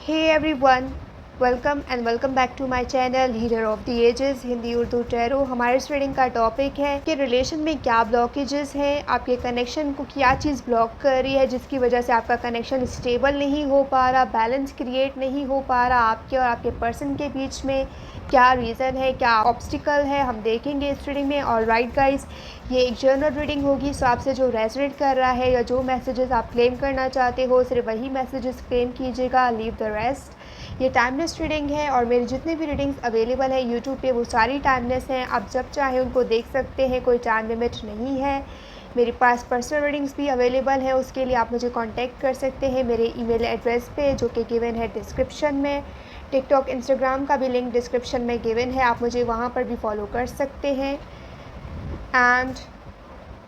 Hey everyone, welcome back to my channel Leader of the Ages Hindi Urdu tarot. हमारे इस reading का topic है कि रिलेशन में क्या ब्लॉकेजेस हैं, आपके कनेक्शन को क्या चीज़ ब्लॉक कर रही है जिसकी वजह से आपका कनेक्शन स्टेबल नहीं हो पा रहा, बैलेंस क्रिएट नहीं हो पा रहा। आपके और आपके पर्सन के बीच में क्या रीज़न है, क्या ऑब्स्टिकल है, हम देखेंगे इस रीडिंग में। और राइट गाइस, ये एक जनरल रीडिंग होगी, सो आपसे जो रेजोनेट कर रहा है या जो मैसेजेस आप क्लेम करना चाहते हो सिर्फ वही मैसेजेस क्लेम कीजिएगा, लीव द रेस्ट। ये टाइमलेस रीडिंग है और मेरी जितनी भी रीडिंग्स अवेलेबल है यूट्यूब पे वो सारी टाइमलेस हैं। आप जब चाहें उनको देख सकते हैं, कोई टाइम लिमिट नहीं है। मेरे पास पर्सनल रीडिंग्स भी अवेलेबल हैं, उसके लिए आप मुझे कांटेक्ट कर सकते हैं मेरे ईमेल एड्रेस पे जो कि गिवन है डिस्क्रिप्शन में। टिकटॉक इंस्टाग्राम का भी लिंक डिस्क्रिप्शन में गिवन है, आप मुझे वहाँ पर भी फॉलो कर सकते हैं। And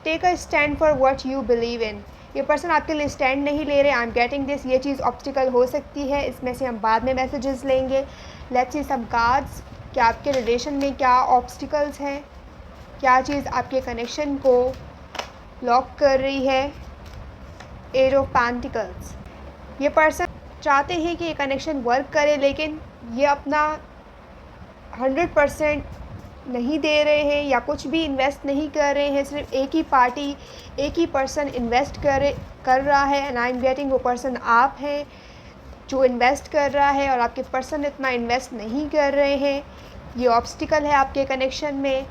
take a stand for what you believe in. ये पर्सन आपके लिए स्टैंड नहीं ले रहे, आई एम गेटिंग दिस। ये चीज़ ऑब्स्टिकल हो सकती है, इसमें से हम बाद में मैसेजेस लेंगे। लेट्स सी सम कार्ड्स कि आपके रिलेशन में क्या ऑब्स्टिकल्स हैं, क्या चीज़ आपके कनेक्शन को ब्लॉक कर रही है। Eight of pentacles. ये पर्सन चाहते हैं कि ये कनेक्शन वर्क करे लेकिन ये अपना 100% नहीं दे रहे हैं या कुछ भी इन्वेस्ट नहीं कर रहे हैं। सिर्फ एक ही पार्टी, एक ही पर्सन इन्वेस्ट कर रहा है। एंड आई एम गेटिंग वो पर्सन आप हैं जो इन्वेस्ट कर रहा है और आपके पर्सन इतना इन्वेस्ट नहीं कर रहे हैं। ये ऑब्स्टिकल है आपके कनेक्शन में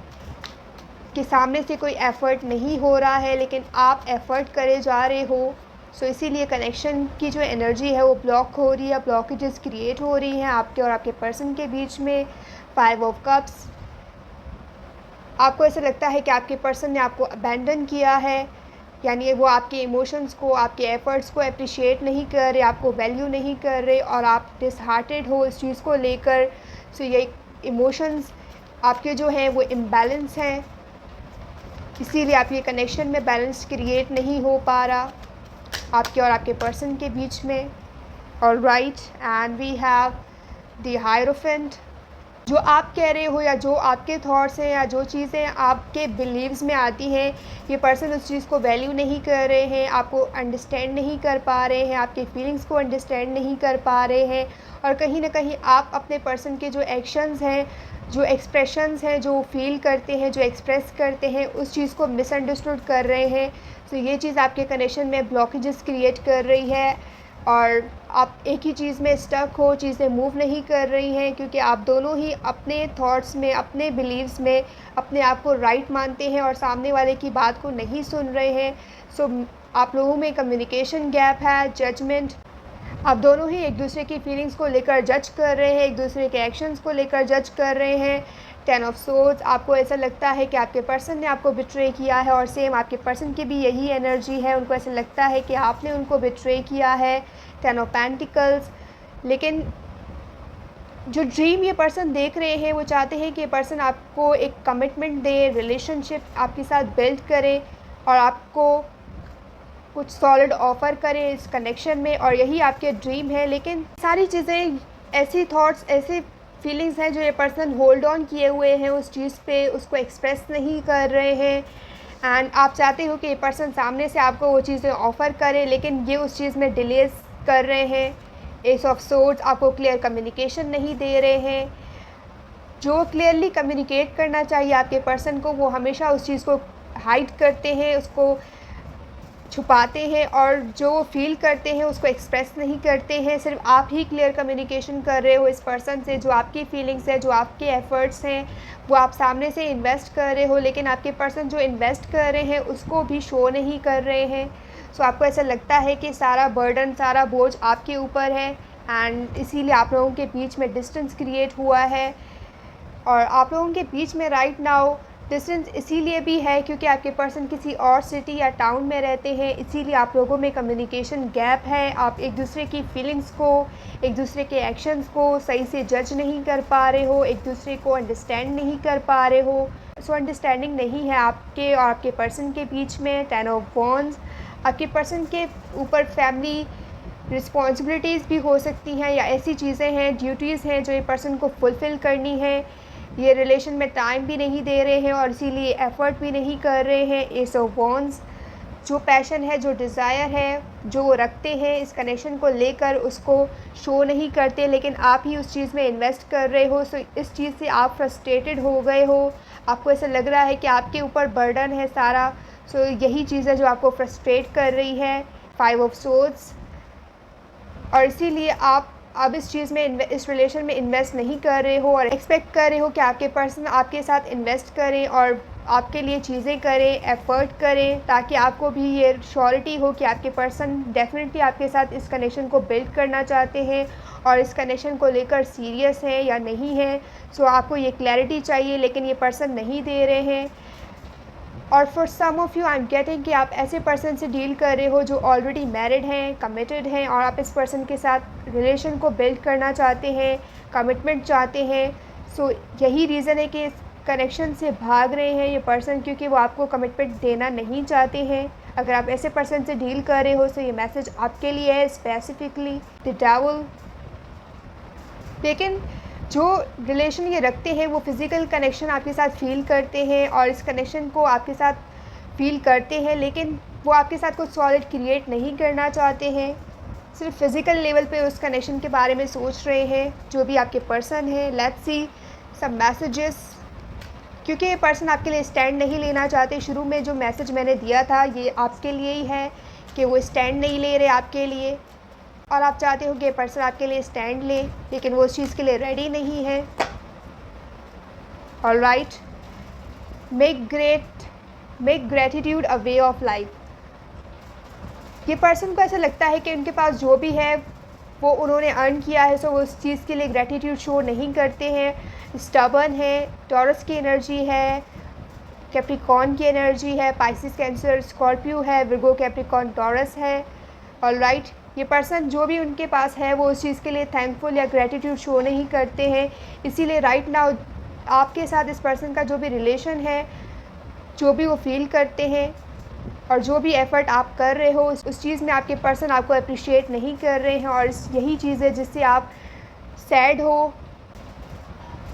कि सामने से कोई एफ़र्ट नहीं हो रहा है लेकिन आप एफ़र्ट करे जा रहे हो। सो इसीलिए कनेक्शन की जो एनर्जी है वो ब्लॉक हो रही है, ब्लॉकेजेस क्रिएट हो रही हैं आपके और आपके पर्सन के बीच में। 5 ऑफ कप्स। आपको ऐसा लगता है कि आपके पर्सन ने आपको अबैंडन किया है, यानी वो आपके इमोशंस को, आपके एफ़र्ट्स को अप्रिशिएट नहीं कर रहे, आपको वैल्यू नहीं कर रहे और आप डिसहार्टेड हो इस चीज़ को लेकर। सो ये इमोशंस आपके जो हैं वो इम्बैलेंस हैं, इसीलिए आप ये कनेक्शन में बैलेंस क्रिएट नहीं हो पा रहा आपके और आपके पर्सन के बीच में। और right, and we have the hierophant. जो आप कह रहे हो या जो आपके थॉट्स हैं या जो चीज़ें आपके बिलीव्स में आती हैं, ये पर्सन उस चीज़ को वैल्यू नहीं कर रहे हैं, आपको अंडरस्टैंड नहीं कर पा रहे हैं, आपके फीलिंग्स को अंडरस्टैंड नहीं कर पा रहे हैं। और कहीं ना कहीं आप अपने पर्सन के जो एक्शंस हैं, जो एक्सप्रेशंस हैं, जो फील करते हैं, जो एक्सप्रेस करते हैं, उस चीज़ को मिसअंडरस्टूड कर रहे हैं। तो ये चीज़ आपके कनेक्शन में ब्लॉकेजेस क्रिएट कर रही है और आप एक ही चीज़ में स्टक हो, चीज़ें मूव नहीं कर रही हैं क्योंकि आप दोनों ही अपने थॉट्स में, अपने बिलीव्स में अपने आप को राइट मानते हैं और सामने वाले की बात को नहीं सुन रहे हैं। सो आप लोगों में कम्युनिकेशन गैप है, जजमेंट। आप दोनों ही एक दूसरे की फीलिंग्स को लेकर जज कर रहे हैं, एक दूसरे के एक्शंस को लेकर जज कर रहे हैं। 10 ऑफ सोर्ड्स। आपको ऐसा लगता है कि आपके पर्सन ने आपको बिट्रे किया है और सेम आपके पर्सन की भी यही एनर्जी है, उनको ऐसा लगता है कि आपने उनको बिट्रे किया है। 10 ऑफ पेंटिकल्स। लेकिन जो ड्रीम ये पर्सन देख रहे हैं वो चाहते हैं कि ये पर्सन आपको एक कमिटमेंट दे, रिलेशनशिप आपके साथ बिल्ड करे और आपको कुछ सॉलिड ऑफ़र करे इस कनेक्शन में, और यही आपके ड्रीम है। लेकिन सारी चीज़ें, ऐसी थॉट्स, ऐसे फीलिंग्स हैं जो ये पर्सन होल्ड ऑन किए हुए हैं उस चीज़ पे, उसको एक्सप्रेस नहीं कर रहे हैं। एंड आप चाहते हो कि ये पर्सन सामने से आपको वो चीज़ें ऑफ़र करे लेकिन ये उस चीज़ में डिलेस कर रहे हैं। S of swords. आपको क्लियर कम्युनिकेशन नहीं दे रहे हैं। जो क्लियरली कम्युनिकेट करना चाहिए आपके पर्सन को वो हमेशा उस चीज़ को हाइड करते हैं, उसको छुपाते हैं और जो फील करते हैं उसको एक्सप्रेस नहीं करते हैं। सिर्फ आप ही क्लियर कम्युनिकेशन कर रहे हो इस पर्सन से। जो आपकी फीलिंग्स है, जो आपके एफ़र्ट्स हैं, वो आप सामने से इन्वेस्ट कर रहे हो लेकिन आपके पर्सन जो इन्वेस्ट कर रहे हैं उसको भी शो नहीं कर रहे हैं। सो आपको ऐसा लगता है कि सारा बर्डन, सारा बोझ आपके ऊपर है एंड इसीलिए आप लोगों के बीच में डिस्टेंस क्रिएट हुआ है। और आप लोगों के बीच में राइट नाउ डिस्टेंस इसीलिए भी है क्योंकि आपके पर्सन किसी और सिटी या टाउन में रहते हैं, इसीलिए आप लोगों में कम्युनिकेशन गैप है। आप एक दूसरे की फीलिंग्स को, एक दूसरे के एक्शंस को सही से जज नहीं कर पा रहे हो, एक दूसरे को अंडरस्टैंड नहीं कर पा रहे हो। सो अंडरस्टैंडिंग नहीं है आपके और आपके पर्सन के बीच में। 10 ऑफ वॉन्ड्स। आपके पर्सन के ऊपर फैमिली रिस्पॉन्सिबिलिटीज़ भी हो सकती हैं या ऐसी चीज़ें हैं, ड्यूटीज़ हैं जो ये पर्सन को फुलफ़िल करनी है। ये रिलेशन में टाइम भी नहीं दे रहे हैं और इसीलिए एफ़र्ट भी नहीं कर रहे हैं। S of wands. जो पैशन है, जो डिज़ायर है, जो वो रखते हैं इस कनेक्शन को लेकर, उसको शो नहीं करते, लेकिन आप ही उस चीज़ में इन्वेस्ट कर रहे हो। सो इस चीज़ से आप फ्रस्ट्रेटेड हो गए हो, आपको ऐसा लग रहा है कि आपके ऊपर बर्डन है सारा। सो यही चीज़ है जो आपको फ्रस्ट्रेट कर रही है, 5 ऑफ सोर्ड्स। और इसीलिए आप अब इस चीज़ में इस रिलेशन में इन्वेस्ट नहीं कर रहे हो और एक्सपेक्ट कर रहे हो कि आपके पर्सन आपके साथ इन्वेस्ट करें और आपके लिए चीज़ें करें, एफ़र्ट करें, ताकि आपको भी ये श्योरिटी हो कि आपके पर्सन डेफ़िनेटली आपके साथ इस कनेक्शन को बिल्ड करना चाहते हैं और इस कनेक्शन को लेकर सीरियस हैं या नहीं हैं। सो आपको ये क्लैरिटी चाहिए, लेकिन ये पर्सन नहीं दे रहे हैं। और for some of you I am getting कि आप ऐसे पर्सन से डील कर रहे हो जो ऑलरेडी मैरिड हैं, कमिटेड हैं, और आप इस पर्सन के साथ रिलेशन को बिल्ड करना चाहते हैं, कमिटमेंट चाहते हैं। सो यही रीज़न है कि इस कनेक्शन से भाग रहे हैं ये पर्सन, क्योंकि वो आपको कमिटमेंट देना नहीं चाहते हैं। अगर आप ऐसे पर्सन से डील कर रहे हो तो ये मैसेज आपके लिए है स्पेसिफिकली, द डेविल। लेकिन जो रिलेशन ये रखते हैं वो फ़िज़िकल कनेक्शन आपके साथ फ़ील करते हैं और इस कनेक्शन को आपके साथ फ़ील करते हैं, लेकिन वो आपके साथ कुछ सॉलिड क्रिएट नहीं करना चाहते हैं। सिर्फ फ़िज़िकल लेवल पे उस कनेक्शन के बारे में सोच रहे हैं जो भी आपके पर्सन है। लेट्स सी सम मैसेजेस, क्योंकि ये पर्सन आपके लिए स्टैंड नहीं लेना चाहते। शुरू में जो मैसेज मैंने दिया था ये आपके लिए ही है कि वो स्टैंड नहीं ले रहे आपके लिए, और आप चाहते हो कि ये पर्सन आपके लिए स्टैंड ले, लेकिन वो उस चीज़ के लिए रेडी नहीं है। Alright, make gratitude a way of life. ये पर्सन को ऐसा लगता है कि उनके पास जो भी है वो उन्होंने अर्न किया है, सो वो उस चीज़ के लिए ग्रेटिट्यूड शो नहीं करते हैं। स्टबर्न है, टॉरस की एनर्जी है, कैप्रिकॉर्न की एनर्जी है, पाइसिस कैंसर स्कॉर्पियो है, विर्गो कैप्रिकॉर्न टॉरस है। ऑलराइट, ये पर्सन जो भी उनके पास है वो उस चीज़ के लिए थैंकफुल या ग्रेटिट्यूड शो नहीं करते हैं। इसीलिए राइट नाउ आपके साथ इस पर्सन का जो भी रिलेशन है, जो भी वो फील करते हैं और जो भी एफ़र्ट आप कर रहे हो उस चीज़ में आपके पर्सन आपको अप्रिशिएट नहीं कर रहे हैं, और यही चीज़ है जिससे आप सैड हो।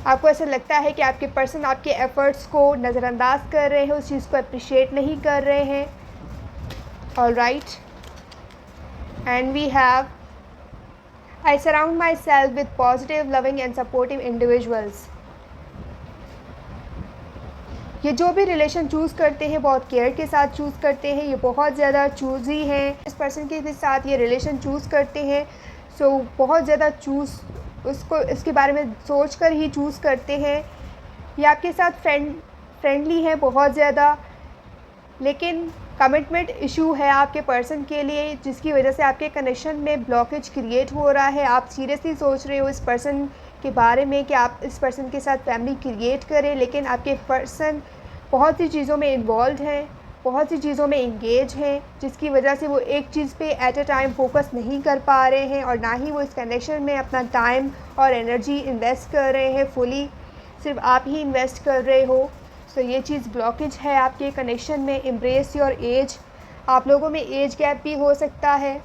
आपको ऐसा लगता है कि आपके पर्सन आपके एफ़र्ट्स को नज़रअंदाज कर रहे हैं, उस चीज़ को अप्रिशिएट नहीं कर रहे हैं। Alright, and we have I surround myself with positive, loving and supportive individuals. ये जो भी रिलेशन चूज़ करते हैं बहुत केयर के साथ चूज़ करते हैं, ये बहुत ज़्यादा चूज़ी हैं। इस पर्सन के साथ ये रिलेशन चूज़ करते हैं, सो बहुत ज़्यादा उसको इसके बारे में सोच कर ही चूज़ करते हैं। ये आपके साथ फ्रेंडली है बहुत ज़्यादा, लेकिन कमिटमेंट इशू है आपके पर्सन के लिए, जिसकी वजह से आपके कनेक्शन में ब्लॉकेज क्रिएट हो रहा है। आप सीरियसली सोच रहे हो इस पर्सन के बारे में कि आप इस पर्सन के साथ फैमिली क्रिएट करें, लेकिन आपके पर्सन बहुत सी चीज़ों में इन्वॉल्व हैं, बहुत सी चीज़ों में इंगेज हैं, जिसकी वजह से वो एक चीज़ पे एट अ टाइम फोकस नहीं कर पा रहे हैं और ना ही वो इस कनेक्शन में अपना टाइम और एनर्जी इन्वेस्ट कर रहे हैं फुली। सिर्फ आप ही इन्वेस्ट कर रहे हो। सो ये चीज़ ब्लॉकेज है आपके कनेक्शन में। एम्ब्रेस योर एज, आप लोगों में एज गैप भी हो सकता है।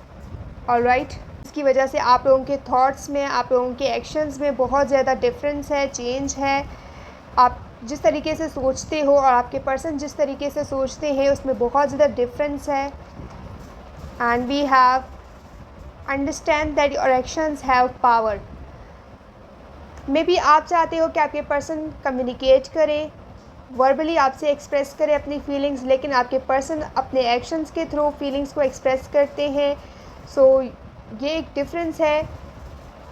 ऑलराइट, इसकी वजह से आप लोगों के थॉट्स में, आप लोगों के एक्शंस में बहुत ज़्यादा डिफरेंस है, चेंज है। आप जिस तरीके से सोचते हो और आपके पर्सन जिस तरीके से सोचते हैं उसमें बहुत ज़्यादा डिफरेंस है। And we have understand that your actions have power. Maybe आप चाहते हो कि आपके पर्सन कम्युनिकेट करें, वर्बली आपसे एक्सप्रेस करें अपनी फीलिंग्स, लेकिन आपके पर्सन अपने एक्शंस के थ्रू फीलिंग्स को एक्सप्रेस करते हैं। सो ये एक डिफरेंस है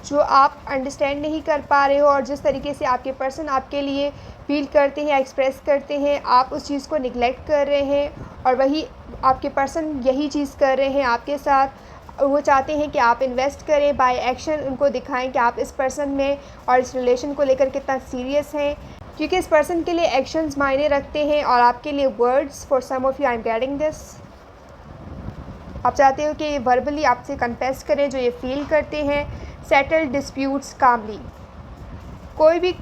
जो आप अंडरस्टैंड नहीं कर पा रहे हो, और जिस तरीके से आपके पर्सन आपके लिए फील करते हैं या एक्सप्रेस करते हैं आप उस चीज़ को निगलेक्ट कर रहे हैं, और वही आपके पर्सन यही चीज़ कर रहे हैं आपके साथ। वो चाहते हैं कि आप इन्वेस्ट करें, बाय एक्शन उनको दिखाएं कि आप इस पर्सन में और इस रिलेशन को लेकर कितना सीरियस हैं, क्योंकि इस पर्सन के लिए एक्शंस मायने रखते हैं और आपके लिए words. For some of you I am getting this, आप चाहते हो कि ये वर्बली आपसे कन्फेस करें जो ये फील करते हैं। सेटल डिस्प्यूट्स कामली, कोई भी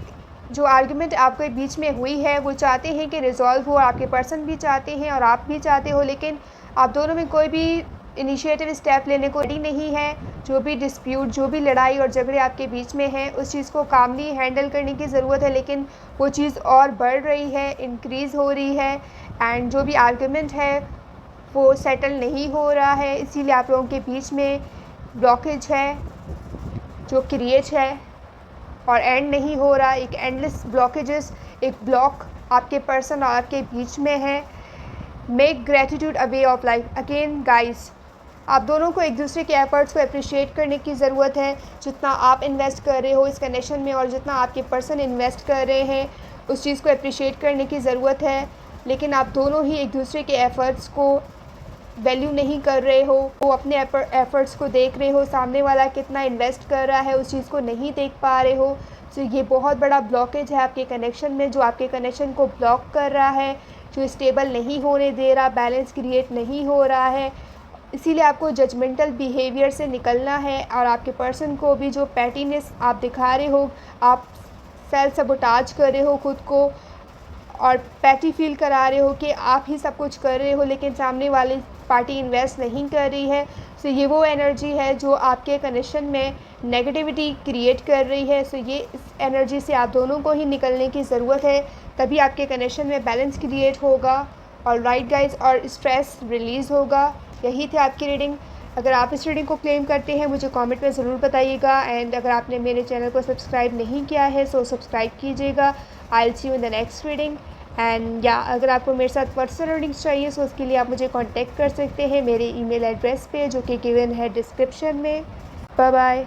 जो आर्गुमेंट आपके बीच में हुई है वो चाहते हैं कि रिज़ॉल्व हो, आपके पर्सन भी चाहते हैं और आप भी चाहते हो, लेकिन आप दोनों में कोई भी इनिशिएटिव स्टेप लेने को रेडी नहीं है। जो भी डिस्प्यूट, जो भी लड़ाई और झगड़े आपके बीच में हैं उस चीज़ को कामली हैंडल करने की ज़रूरत है, लेकिन वो चीज़ और बढ़ रही है, इंक्रीज़ हो रही है। एंड जो भी आर्गुमेंट है वो सेटल नहीं हो रहा है, इसीलिए आप लोगों के बीच में ब्लॉकेज है जो क्रिएट है और एंड नहीं हो रहा। एक एंडलेस ब्लॉकेजेस, एक ब्लॉक आपके पर्सन और आपके बीच में है। Make gratitude a way of life. Again guys, आप दोनों को एक दूसरे के एफ़र्ट्स को अप्रिशिएट करने की ज़रूरत है। जितना आप इन्वेस्ट कर रहे हो इस कनेक्शन में और जितना आपके पर्सन इन्वेस्ट कर रहे हैं, उस चीज़ को अप्रिशिएट करने की ज़रूरत है। लेकिन आप दोनों ही एक दूसरे के एफ़र्ट्स को वैल्यू नहीं कर रहे हो, वो अपने एफ़र्ट्स को देख रहे हो, सामने वाला कितना इन्वेस्ट कर रहा है उस चीज़ को नहीं देख पा रहे हो। तो ये बहुत बड़ा ब्लॉकेज है आपके कनेक्शन में, जो आपके कनेक्शन को ब्लॉक कर रहा है, जो स्टेबल नहीं होने दे रहा, बैलेंस क्रिएट नहीं हो रहा है। इसीलिए आपको जजमेंटल बिहेवियर से निकलना है और आपके पर्सन को भी जो पैटीनेस आप दिखा रहे हो, आप सेल्फ सबोटाज कर रहे हो खुद को और पैटी फील करा रहे हो कि आप ही सब कुछ कर रहे हो लेकिन सामने वाली पार्टी इन्वेस्ट नहीं कर रही है। सो ये वो एनर्जी है जो आपके कनेक्शन में नेगेटिविटी क्रिएट कर रही है। सो ये इस एनर्जी से आप दोनों को ही निकलने की ज़रूरत है, तभी आपके कनेक्शन में बैलेंस क्रिएट होगा और राइट गाइस, और स्ट्रेस रिलीज़ होगा। यही थी आपकी रीडिंग। अगर आप इस रीडिंग को क्लेम करते हैं मुझे कमेंट में ज़रूर बताइएगा। एंड अगर आपने मेरे चैनल को सब्सक्राइब नहीं किया है सो सब्सक्राइब कीजिएगा। I will see you in the next reading. And या अगर आपको मेरे साथ पर्सनल रीडिंग्स चाहिए सो उसके लिए आप मुझे कांटेक्ट कर सकते हैं मेरे ईमेल एड्रेस पे, जो कि गिवन है डिस्क्रिप्शन में। Bye bye.